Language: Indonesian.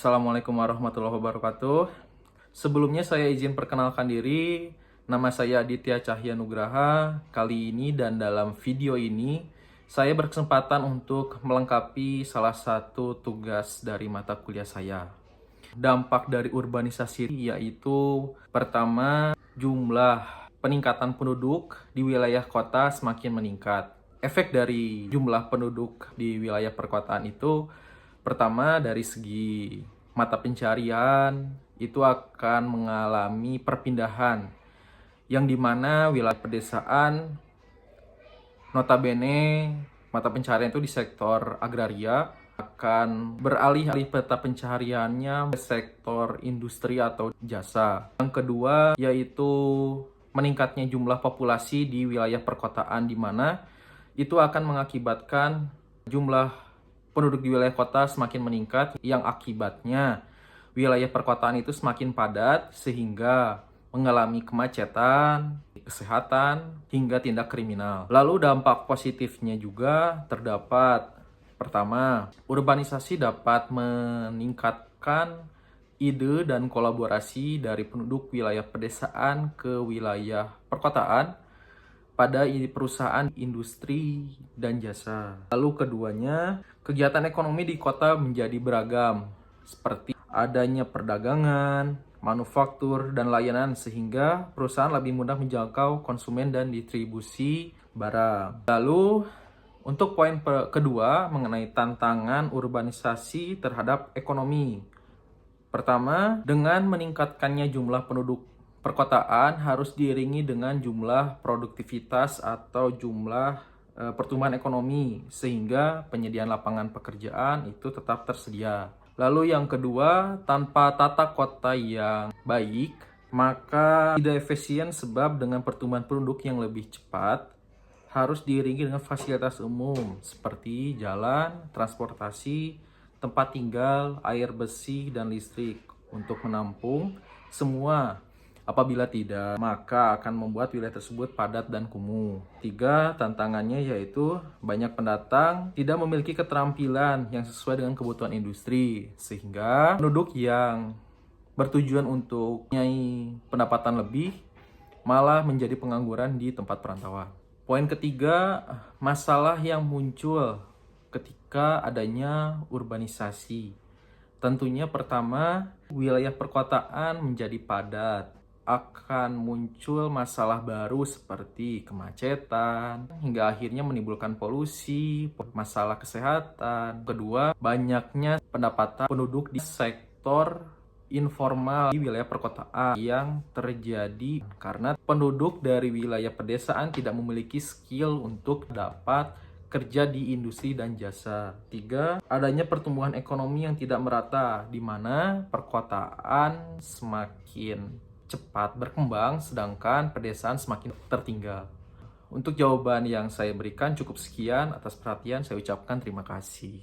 Assalamualaikum warahmatullahi wabarakatuh. Sebelumnya saya izin perkenalkan diri. Nama saya Aditya Cahya Nugraha. Kali ini dan dalam video ini saya berkesempatan untuk melengkapi salah satu tugas dari mata kuliah saya. Dampak dari urbanisasi yaitu pertama, jumlah peningkatan penduduk di wilayah kota semakin meningkat. Efek dari jumlah penduduk di wilayah perkotaan itu pertama, dari segi mata pencarian itu akan mengalami perpindahan yang dimana wilayah pedesaan notabene mata pencarian itu di sektor agraria akan beralih-alih peta pencahariannya ke sektor industri atau jasa. Yang kedua yaitu meningkatnya jumlah populasi di wilayah perkotaan di mana itu akan mengakibatkan jumlah penduduk di wilayah kota semakin meningkat yang akibatnya wilayah perkotaan itu semakin padat sehingga mengalami kemacetan, kesehatan, hingga tindak kriminal. Lalu dampak positifnya juga terdapat. Pertama, urbanisasi dapat meningkatkan ide dan kolaborasi dari penduduk wilayah pedesaan ke wilayah perkotaan pada perusahaan industri dan jasa. Lalu keduanya, kegiatan ekonomi di kota menjadi beragam, seperti adanya perdagangan, manufaktur, dan layanan sehingga perusahaan lebih mudah menjangkau konsumen dan distribusi barang. Lalu, untuk poin kedua mengenai tantangan urbanisasi terhadap ekonomi. Pertama, dengan meningkatkannya jumlah penduduk perkotaan harus diiringi dengan jumlah produktivitas atau jumlah pertumbuhan ekonomi sehingga penyediaan lapangan pekerjaan itu tetap tersedia. Lalu yang kedua, tanpa tata kota yang baik, maka tidak efisien sebab dengan pertumbuhan penduduk yang lebih cepat harus diiringi dengan fasilitas umum seperti jalan, transportasi, tempat tinggal, air bersih, dan listrik untuk menampung semua. Apabila tidak, maka akan membuat wilayah tersebut padat dan kumuh. Tiga, tantangannya yaitu banyak pendatang tidak memiliki keterampilan yang sesuai dengan kebutuhan industri, sehingga penduduk yang bertujuan untuk mempunyai pendapatan lebih malah menjadi pengangguran di tempat perantauan. Poin ketiga, masalah yang muncul ketika adanya urbanisasi. Tentunya pertama, wilayah perkotaan menjadi padat. Akan muncul masalah baru seperti kemacetan, hingga akhirnya menimbulkan polusi, masalah kesehatan. Kedua, banyaknya pendapatan penduduk di sektor informal di wilayah perkotaan yang terjadi karena penduduk dari wilayah pedesaan tidak memiliki skill untuk dapat kerja di industri dan jasa. Tiga, adanya pertumbuhan ekonomi yang tidak merata, di mana perkotaan semakin cepat berkembang, sedangkan pedesaan semakin tertinggal. Untuk jawaban yang saya berikan cukup sekian. Atas perhatian saya ucapkan terima kasih.